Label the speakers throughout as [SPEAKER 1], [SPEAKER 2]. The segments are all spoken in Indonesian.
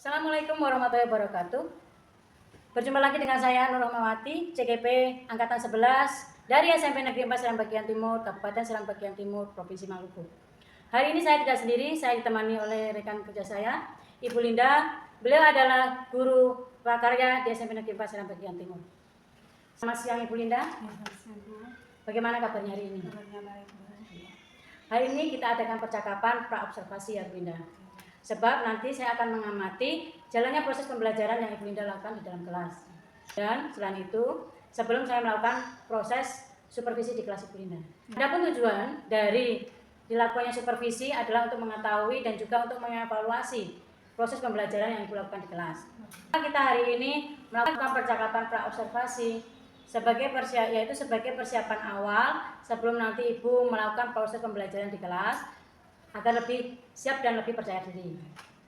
[SPEAKER 1] Assalamualaikum warahmatullahi wabarakatuh. Berjumpa lagi dengan saya Nur Rahmawati, CGP Angkatan 11 dari SMP Negeri 4 Seram Bagian Timur, Kabupaten Seram Bagian Timur, Provinsi Maluku. Hari ini saya tidak sendiri, saya ditemani oleh rekan kerja saya, Ibu Linda. Beliau adalah guru prakarya di SMP Negeri 4 Seram Bagian Timur. Selamat siang Ibu Linda. Bagaimana kabarnya hari ini? Hari ini kita adakan percakapan pra-observasi ya Bu Linda. Sebab nanti saya akan mengamati jalannya proses pembelajaran yang Ibu Linda lakukan di dalam kelas. Dan selain itu, sebelum saya melakukan proses supervisi di kelas Ibu Linda. Adapun tujuan dari dilakukannya supervisi adalah untuk mengetahui dan juga untuk mengevaluasi proses pembelajaran yang Ibu lakukan di kelas. Kita hari ini melakukan percakapan pra-observasi sebagai persiapan awal sebelum nanti Ibu melakukan proses pembelajaran di kelas, agar lebih siap dan lebih percaya diri,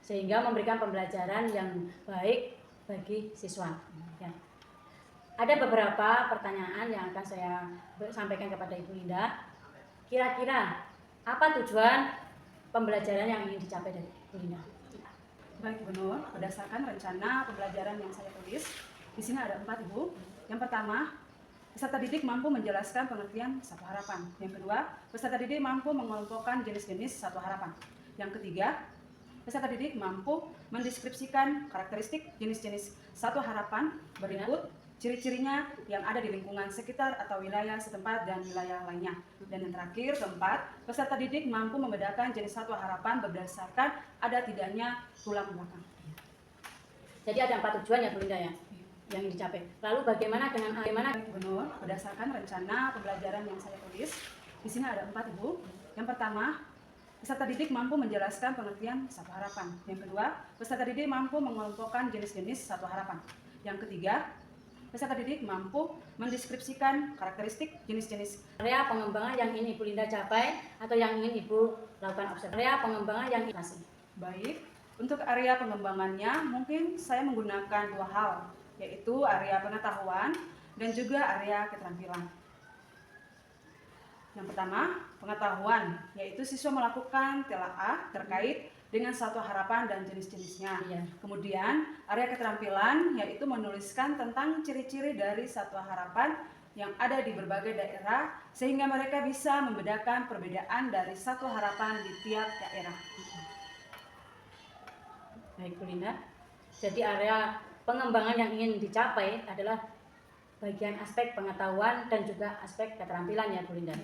[SPEAKER 1] sehingga memberikan pembelajaran yang baik bagi siswa. Ya. Ada beberapa pertanyaan yang akan saya sampaikan kepada Ibu Linda. Kira-kira apa tujuan pembelajaran yang ingin dicapai dari Ibu Linda?
[SPEAKER 2] Baik Bu Nur, berdasarkan rencana pembelajaran yang saya tulis, di sini ada 4 Ibu. Yang pertama, peserta didik mampu menjelaskan pengertian satu harapan. Yang kedua, peserta didik mampu mengelompokkan jenis-jenis satu harapan. Yang ketiga, peserta didik mampu mendeskripsikan karakteristik jenis-jenis satu harapan berikut ciri-cirinya yang ada di lingkungan sekitar atau wilayah setempat dan wilayah lainnya. Dan yang terakhir, keempat, peserta didik mampu membedakan jenis satu harapan berdasarkan ada tidaknya tulang belakang.
[SPEAKER 1] Jadi ada 4 tujuan ya Bu Linda ya, yang ingin dicapai. Lalu bagaimana dengan
[SPEAKER 2] Bu Nur, berdasarkan rencana pembelajaran yang saya tulis, di sini ada 4 Ibu. Yang pertama, peserta didik mampu menjelaskan pengertian satu harapan. Yang kedua, peserta didik mampu mengelompokkan jenis-jenis satu harapan. Yang ketiga, peserta didik mampu mendeskripsikan karakteristik jenis-jenis
[SPEAKER 1] area pengembangan yang ingin Ibu Linda capai atau yang ingin Ibu lakukan observasi. Area pengembangan yang dikasih.
[SPEAKER 2] Baik, untuk area pengembangannya mungkin saya menggunakan 2 hal, yaitu area pengetahuan dan juga area keterampilan. Yang pertama, pengetahuan, yaitu siswa melakukan telaah terkait dengan satu harapan dan jenis-jenisnya.
[SPEAKER 1] Iya.
[SPEAKER 2] Kemudian, area keterampilan, yaitu menuliskan tentang ciri-ciri dari satu harapan yang ada di berbagai daerah, sehingga mereka bisa membedakan perbedaan dari satu harapan di tiap daerah.
[SPEAKER 1] Baik Bu Linda, jadi area pengembangan yang ingin dicapai adalah bagian aspek pengetahuan dan juga aspek keterampilan ya Bu Linda.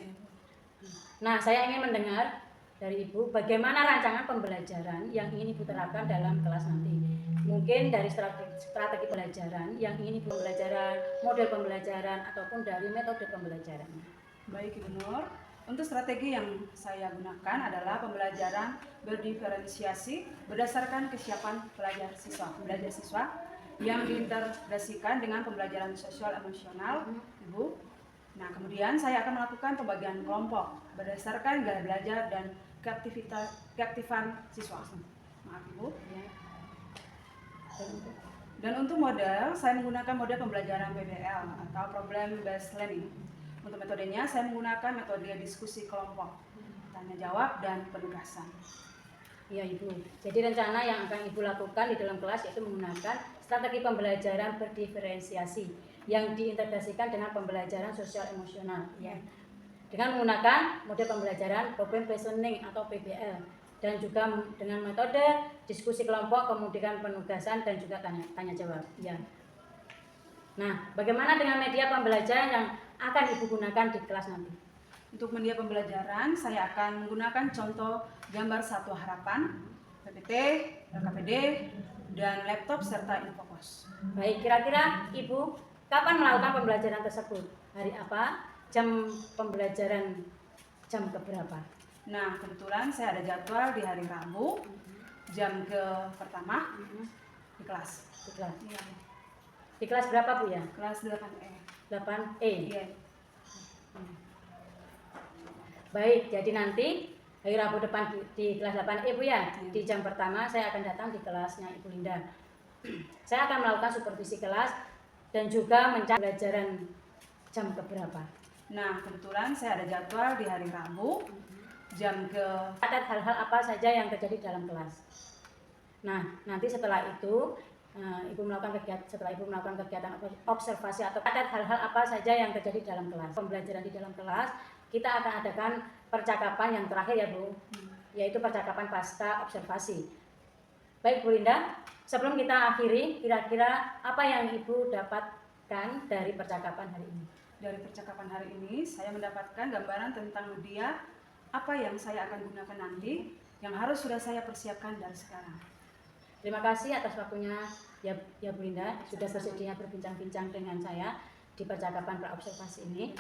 [SPEAKER 1] Nah, saya ingin mendengar dari Ibu bagaimana rancangan pembelajaran yang ingin Ibu terapkan dalam kelas nanti. Mungkin dari strategi pembelajaran yang ingin Ibu pembelajaran, model pembelajaran ataupun dari metode pembelajaran.
[SPEAKER 2] Baik Ibu Nur, untuk strategi yang saya gunakan adalah pembelajaran berdiferensiasi berdasarkan kesiapan belajar siswa yang diintegrasikan dengan pembelajaran sosial emosional, Ibu. Nah, kemudian saya akan melakukan pembagian kelompok berdasarkan gaya belajar dan keaktifan siswa. Maaf Ibu. Dan untuk model, saya menggunakan model pembelajaran PBL atau Problem Based Learning. Untuk metodenya, saya menggunakan metode diskusi kelompok, tanya jawab dan penugasan.
[SPEAKER 1] Iya Ibu, jadi rencana yang akan Ibu lakukan di dalam kelas yaitu menggunakan strategi pembelajaran berdiferensiasi yang diintegrasikan dengan pembelajaran sosial emosional ya. Dengan menggunakan model pembelajaran Problem Based Learning atau PBL dan juga dengan metode diskusi kelompok, kemudian penugasan dan juga tanya jawab ya. Nah, bagaimana dengan media pembelajaran yang akan Ibu gunakan di kelas nanti?
[SPEAKER 2] Untuk media pembelajaran, saya akan menggunakan contoh gambar satu harapan, PPT, LKPD, dan laptop serta infokos.
[SPEAKER 1] Baik, kira-kira Ibu kapan melakukan pembelajaran tersebut? Hari apa? Jam pembelajaran jam keberapa?
[SPEAKER 2] Nah, kebetulan saya ada jadwal di hari Rabu, jam pertama di kelas.
[SPEAKER 1] Di kelas.
[SPEAKER 2] Iya.
[SPEAKER 1] Di kelas berapa Bu ya?
[SPEAKER 2] Kelas 8E.
[SPEAKER 1] 8E.
[SPEAKER 2] Iya.
[SPEAKER 1] Baik, jadi nanti hari Rabu depan di kelas 8E Bu ya.
[SPEAKER 2] Iya.
[SPEAKER 1] Di jam pertama saya akan datang di kelasnya Ibu Linda. Saya akan melakukan supervisi kelas dan juga mencari pembelajaran jam keberapa.
[SPEAKER 2] Nah, kebetulan saya ada jadwal di hari Rabu, jam
[SPEAKER 1] Catat hal-hal apa saja yang terjadi dalam kelas. Nah, nanti setelah itu Ibu melakukan kegiatan observasi atau ada hal-hal apa saja yang terjadi di dalam kelas. Pembelajaran di dalam kelas, kita akan adakan percakapan yang terakhir ya Bu, yaitu percakapan pasca observasi. Baik Bu Linda, sebelum kita akhiri, kira-kira apa yang Ibu dapatkan dari percakapan hari ini?
[SPEAKER 2] Dari percakapan hari ini, saya mendapatkan gambaran tentang dia, apa yang saya akan gunakan nanti, yang harus sudah saya persiapkan dari sekarang.
[SPEAKER 1] Terima kasih atas waktunya ya Bu Linda, sudah bersedia berbincang-bincang dengan saya di percakapan praobservasi ini.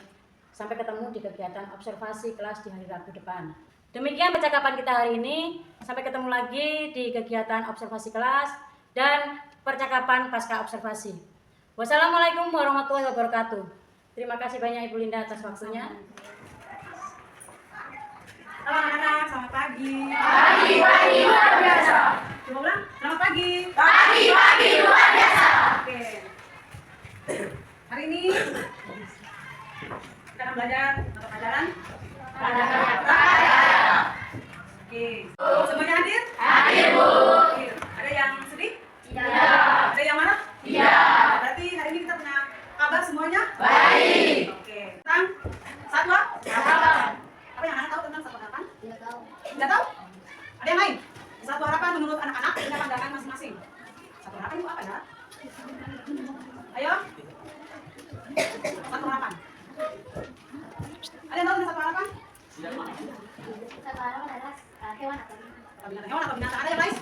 [SPEAKER 1] Sampai ketemu di kegiatan observasi kelas di hari Rabu depan. Demikian percakapan kita hari ini. Sampai ketemu lagi di kegiatan observasi kelas dan percakapan pasca observasi. Wassalamualaikum warahmatullahi wabarakatuh. Terima kasih banyak Ibu Linda atas waktunya.
[SPEAKER 2] Halo anak-anak, selamat pagi.
[SPEAKER 3] Pagi luar biasa.
[SPEAKER 2] Coba ulang, selamat pagi.
[SPEAKER 3] Pagi luar biasa.
[SPEAKER 2] Oke. Hari ini kita akan belajar mata pelajaran. Oke. Semuanya hadir?
[SPEAKER 3] Hadir, Bu.
[SPEAKER 2] Oke. Ada yang sedih?
[SPEAKER 3] Tidak.
[SPEAKER 2] Ada yang marah?
[SPEAKER 3] Tidak.
[SPEAKER 2] Berarti hari ini kita punya kabar semuanya?
[SPEAKER 3] Baik.
[SPEAKER 2] Oke. Tentang satwa?
[SPEAKER 3] Harapan.
[SPEAKER 2] Apa yang anak tahu tentang satwa harapan?
[SPEAKER 3] Tidak tahu.
[SPEAKER 2] Tidak tahu? Ada yang lain? Satwa harapan menurut anak-anak punya pandangan masing-masing. Satwa harapan itu apa ya? Ayo. Satwa harapan. Ada yang tahu tentang satwa harapan?
[SPEAKER 3] Satwa harapan adalah hewan atau
[SPEAKER 2] Binatang hewan atau binatang, ada yang lain?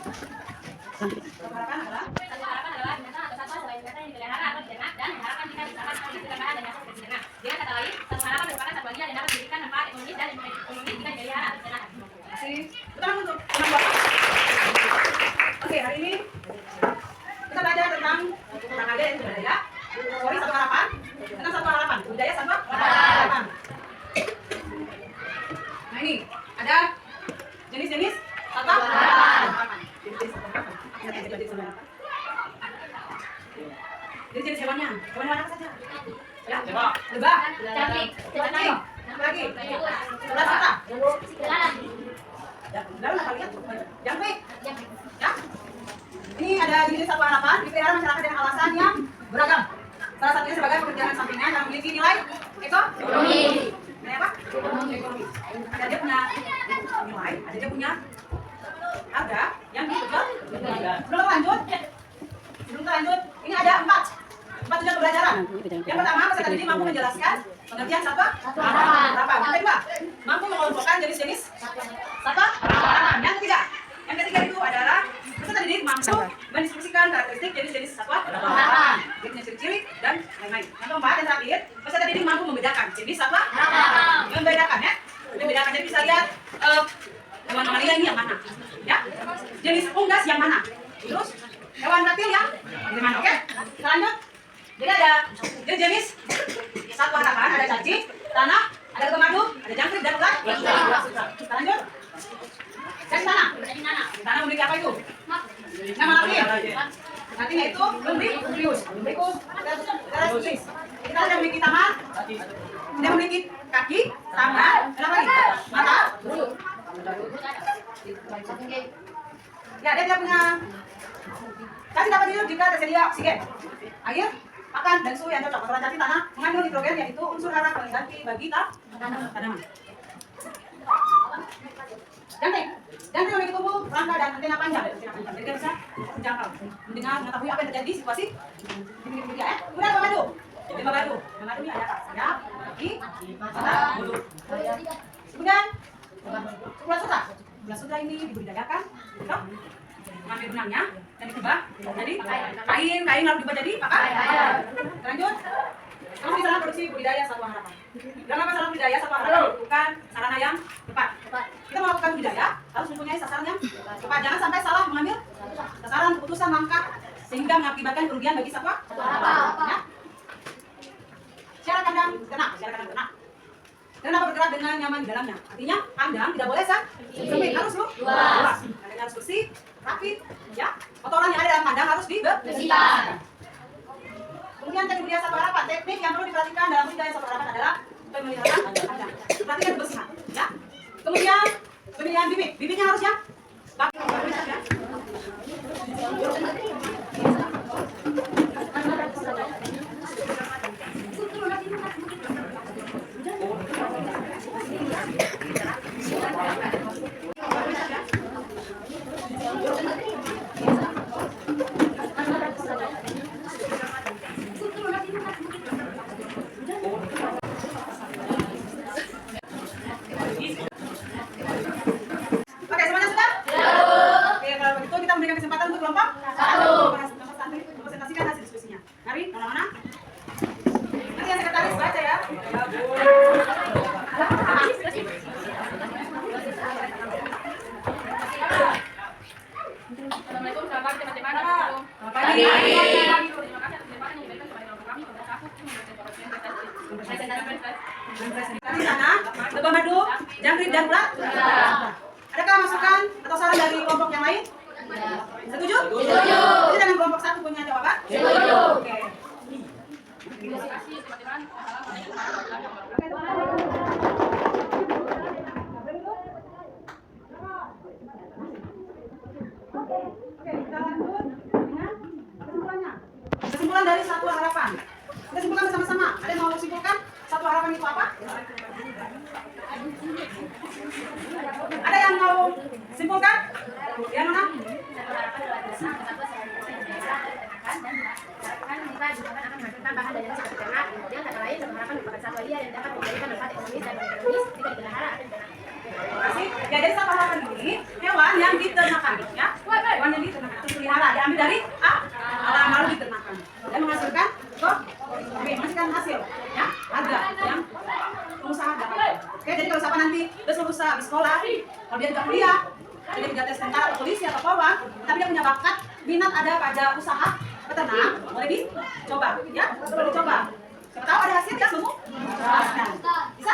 [SPEAKER 2] Satwa harapan adalah
[SPEAKER 4] Satwa harapan adalah binatang atau satwa selain binatang yang dipelihara atau diternak dan diharapkan jika misalkan hal itu karena adanya hasil dari diternak. Dengan kata lain, satwa harapan merupakan satwa liar yang dapat memberikan manfaat ekonomi dan ekonomi jika dipelihara atau diternak.
[SPEAKER 2] Terima kasih. Betul untuk teman Bapak. Oke, hari ini kita belajar tentang ada yang budaya. Sorry, satwa harapan. Tentang satwa harapan. Budaya satwa harapan. Nah ini ada jenis-jenis satwa harapan. Jenis-jenis hewannya. Hewan apa saja? Ya, lebah.
[SPEAKER 4] Jangkrik,
[SPEAKER 2] Jangkrik. Apa lagi? Ular kata.
[SPEAKER 4] belalang,
[SPEAKER 2] Lalu apa lihat? Jangkrik. Ya. Ini ada jenis satwa harapan dipelihara masyarakat dengan alasan yang beragam. Salah satunya sebagai pekerjaan sampingan yang memiliki nilai ekonomi. Nilai apa? Ekonomi. Ada dia punya nilai, ada dia punya harga yang dijual. Sebelum kita lanjut, ini ada empat tujuan pembelajaran. Yang pertama, peserta didik mampu menjelaskan pengertian satwa harapan. Yang kedua, mampu mengelompokkan jenis-jenis satwa harapan. Yang ketiga itu adalah peserta didik mampu mendiskusikan karakteristik jenis-jenis satwa harapan, jenis ciri-ciri dan lain-lain. Yang keempat dan terakhir, peserta didik mampu membedakan jenis satwa harapan. Membedakan, jadi bisa lihat hewan mamalia ini yang mana, ya? Jenis unggas yang mana? Terus hewan reptil yang mana? Oke, kita lanjut. Jadi ada jenis satwa harapan, ada cacing, tanah, ada kemadu, ada jangkrik dan ular. Kita lanjut. Cacing tanah. Tanah memiliki apa itu? Nama latin. Latinnya itu lumbrius. Kita ada memiliki taman, dia memiliki kaki, tangan, apa lagi? Mata, mulut. Ya, dia punya cacing dapat hidup jika tersedia oksigen, air, pakan, dan suhu yang cocok. Masalah cacing tanah mengandung nitrogen yaitu unsur hara pengganti bagi tanaman. Jangkrik memiliki tubuh, rangka, dan antena panjang. Jadi dia bisa menjangkau, mendengar, mengetahui apa yang terjadi di situasi di pinggir dia. Kemudian pemadu. Pemadu ini ada kaki, mata, mulut. Kemudian ulat sutra ini dibudidayakan, mengambil benangnya dan ditebak jadi kain lalu dibuat jadi pakaian. Lanjut, kamu di sana produksi budidaya satwa harapan. Dalam masalah budidaya satwa harapan bukan sarana yang tepat. Kita melakukan budidaya harus mempunyai sasaran yang tepat. Jangan sampai salah mengambil sasaran keputusan langkah sehingga mengakibatkan kerugian bagi satwa harapan. Ya. Syarat kandang ternak. Dan dapat bergerak dengan nyaman di dalamnya. Artinya kandang tidak boleh sempit, harus luas. Kandang harus bersih, rapi, ya. Kotoran yang ada dalam kandang harus dibersihkan. Kemudian teknik budidaya satwa harapan. Teknik yang perlu diperhatikan dalam budidaya satwa harapan adalah pemeliharaan kandang. Perhatikan kebersihan, ya. Kemudian pemilihan bibit. Bibitnya harus yang bagus, ya. Di sana, lebah madu, jangkrik dan ulat. Adakah masukan atau saran dari kelompok yang lain? Setuju? Setuju. Jadi dengan kelompok satu punya jawaban? Setuju. Oke. Oke, kita lanjut dengan kesimpulannya. Kesimpulan dari Satu Harapan. Kita simpulkan bersama-sama. Ada yang mau simpulkan? Satu Harapan itu apa? Ada yang mau simpulkan? Ya, Nona?
[SPEAKER 4] Tambahan dari nasi ternak, kemudian kata lain Satu Harapan merupakan satwa liar yang dapat memberikan manfaat ekonomis dan ekonomis jika dipelihara atau
[SPEAKER 2] Terima kasih. Ya, jadi Satu Harapan ini hewan yang diternakan, ya. Hewan yang diternakan atau dipelihara, diambil dari alam lalu diternakan dan menghasilkan menghasilkan hasil, ya, harga yang pengusaha dapat. Oke, jadi kalau siapa nanti udah lulus habis sekolah, kalau dia juga kuliah, dia juga tes tentara atau polisi atau polwan, tapi dia punya bakat, minat ada pada usaha peternak, boleh dicoba, ya, boleh dicoba. Siapa tahu ada hasil, ya, semua bisa? Bisa.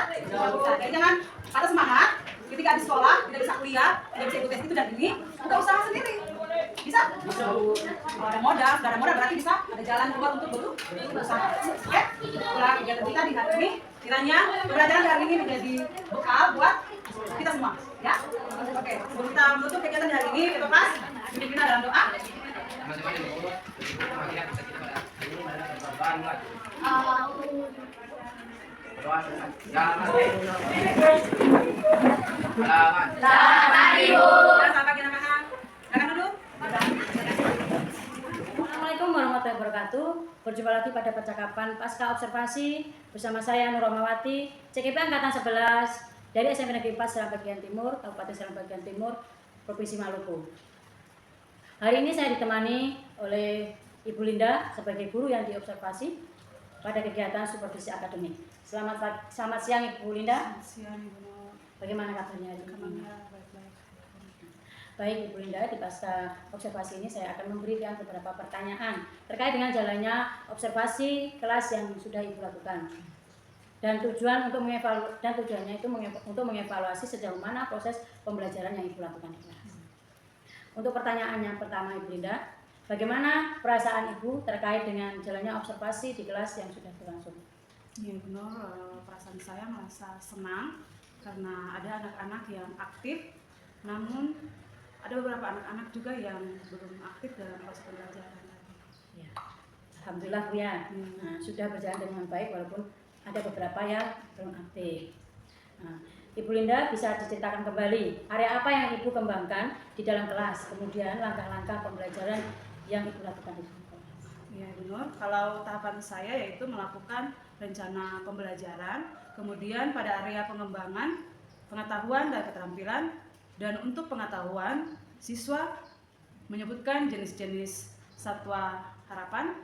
[SPEAKER 2] Jadi jangan patah semangat. Ketika habis sekolah, tidak bisa kuliah, tidak bisa ikut tes itu dan ini, buka usaha sendiri. Bisa? Kalau ada modal, sudah ada modal berarti bisa ada jalan keluar untuk berusaha. Oke? Itulah kegiatan kita di hari ini. Kiranya pembelajaran hari ini menjadi bekal buat kita semua. Ya? Oke, sebelum kita menutup kegiatan di hari ini, kita kelas, pimpin kita dalam doa.
[SPEAKER 1] Assalamualaikum warahmatullahi wabarakatuh. Berjumpa lagi pada percakapan pasca observasi bersama saya Nur Rahmawati, CKP Angkatan 11 dari SMP Negeri 4 Serang Bagian Timur, Kabupaten Serang Bagian Timur, Provinsi Maluku. Hari ini saya ditemani oleh Ibu Linda sebagai guru yang diobservasi pada kegiatan supervisi akademik. Selamat siang Ibu Linda.
[SPEAKER 2] Selamat siang Ibu Nur.
[SPEAKER 1] Bagaimana kabarnya hari ini?
[SPEAKER 2] Alhamdulillah baik-baik.
[SPEAKER 1] Baik Ibu Linda, di pasca observasi ini saya akan memberikan beberapa pertanyaan terkait dengan jalannya observasi kelas yang sudah Ibu lakukan. Dan tujuannya itu untuk mengevaluasi sejauh mana proses pembelajaran yang Ibu lakukan di kelas. Untuk pertanyaan yang pertama Ibu Linda, bagaimana perasaan Ibu terkait dengan jalannya observasi di kelas yang sudah berlangsung?
[SPEAKER 2] Ya benar, perasaan saya merasa senang karena ada anak-anak yang aktif, namun ada beberapa anak-anak juga yang belum aktif dalam proses pembelajaran.
[SPEAKER 1] Ya. Alhamdulillah Bu ya, nah, sudah berjalan dengan baik walaupun ada beberapa yang belum aktif. Nah, Ibu Linda bisa diceritakan kembali area apa yang Ibu kembangkan di dalam kelas, kemudian langkah-langkah pembelajaran yang Ibu lakukan di dalam kelas.
[SPEAKER 2] Ya benar, kalau tahapan saya yaitu melakukan rencana pembelajaran, kemudian pada area pengembangan, pengetahuan dan keterampilan, dan untuk pengetahuan, siswa menyebutkan jenis-jenis satwa harapan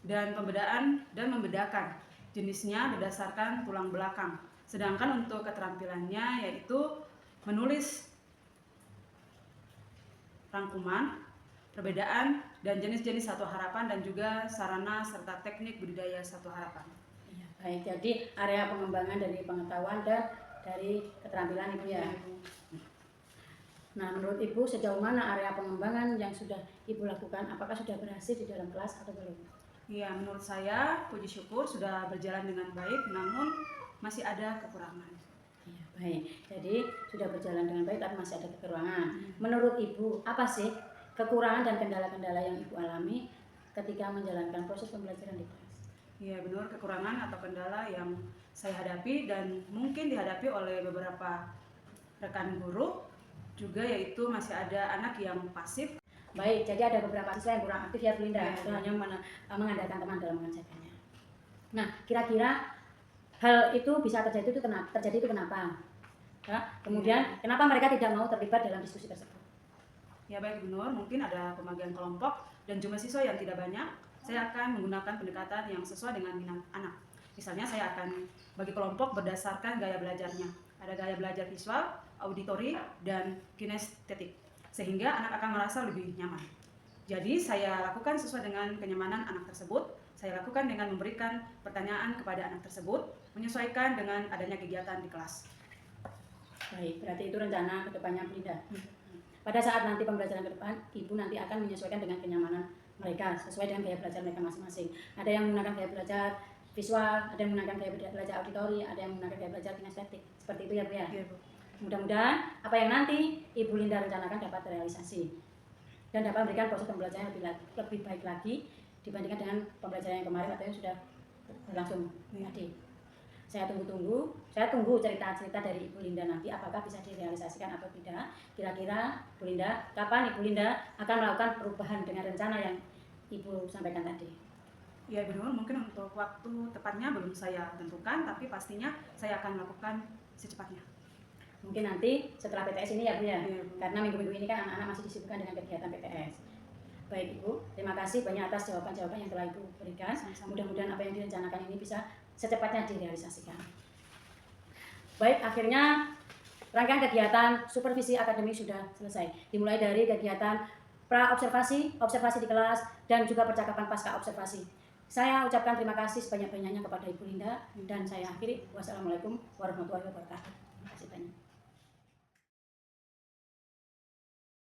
[SPEAKER 2] dan pembedaan dan membedakan jenisnya berdasarkan tulang belakang. Sedangkan untuk keterampilannya yaitu menulis rangkuman, perbedaan dan jenis-jenis satwa harapan dan juga sarana serta teknik budidaya satwa harapan.
[SPEAKER 1] Ya, baik, jadi area pengembangan dari pengetahuan dan dari keterampilan Ibu ya. Nah, menurut Ibu sejauh mana area pengembangan yang sudah Ibu lakukan? Apakah sudah berhasil di dalam kelas atau belum?
[SPEAKER 2] Ya, menurut saya puji syukur sudah berjalan dengan baik, namun masih ada kekurangan.
[SPEAKER 1] Ya, baik, jadi sudah berjalan dengan baik tapi masih ada kekurangan. Menurut Ibu, apa sih kekurangan dan kendala-kendala yang Ibu alami ketika menjalankan proses pembelajaran di kelas?
[SPEAKER 2] Ya, benar, kekurangan atau kendala yang saya hadapi dan mungkin dihadapi oleh beberapa rekan guru juga, yaitu masih ada anak yang pasif.
[SPEAKER 1] Baik, jadi ada beberapa siswa yang kurang aktif ya Bu Linda, itu hanya mengandalkan teman dalam mengerjakannya. Nah, kira-kira hal itu bisa terjadi itu kenapa? Ya, kemudian kenapa mereka tidak mau terlibat dalam diskusi tersebut?
[SPEAKER 2] Ya baik Bu Nur, mungkin ada pembagian kelompok dan jumlah siswa yang tidak banyak. Saya akan menggunakan pendekatan yang sesuai dengan minat anak. Misalnya saya akan bagi kelompok berdasarkan gaya belajarnya. Ada gaya belajar visual, auditori, dan kinestetik, sehingga anak akan merasa lebih nyaman. Jadi saya lakukan sesuai dengan kenyamanan anak tersebut. saya lakukan dengan memberikan pertanyaan kepada anak tersebut, menyesuaikan dengan adanya kegiatan di kelas.
[SPEAKER 1] Baik, berarti itu rencana kedepannya Bu Linda. Pada saat nanti pembelajaran ke depan, Ibu nanti akan menyesuaikan dengan kenyamanan mereka, sesuai dengan gaya belajar mereka masing-masing. Ada yang menggunakan gaya belajar visual, ada yang menggunakan gaya belajar auditori, ada yang menggunakan gaya belajar kinestetik. Seperti itu ya Bu ya?
[SPEAKER 2] Iya, Bu.
[SPEAKER 1] Mudah-mudahan apa yang nanti Ibu Linda rencanakan dapat terrealisasi dan dapat memberikan proses pembelajaran yang lebih baik lagi dibandingkan dengan pembelajaran yang kemarin atau yang sudah berlangsung tadi. Saya tunggu cerita-cerita dari Ibu Linda nanti apakah bisa direalisasikan atau tidak. Kira-kira Bu Linda, kapan Ibu Linda akan melakukan perubahan dengan rencana yang Ibu sampaikan tadi?
[SPEAKER 2] Ya Ibu Nurul, mungkin untuk waktu tepatnya belum saya tentukan, tapi pastinya saya akan melakukan secepatnya.
[SPEAKER 1] Mungkin nanti setelah PTS ini ya Bu ya,
[SPEAKER 2] Iya, Bu.
[SPEAKER 1] karena minggu-minggu ini kan anak-anak masih disibukkan dengan kegiatan PTS. Baik Ibu, terima kasih banyak atas jawaban-jawaban yang telah Ibu berikan.
[SPEAKER 2] Sama-sama.
[SPEAKER 1] Mudah-mudahan apa yang direncanakan ini bisa secepatnya direalisasikan. Baik, akhirnya rangkaian kegiatan supervisi akademik sudah selesai. Dimulai dari kegiatan pra-observasi, observasi di kelas, dan juga percakapan pasca observasi. Saya ucapkan terima kasih sebanyak-banyaknya kepada Ibu Linda, dan saya akhiri. Wassalamualaikum warahmatullahi wabarakatuh. Terima kasih banyak.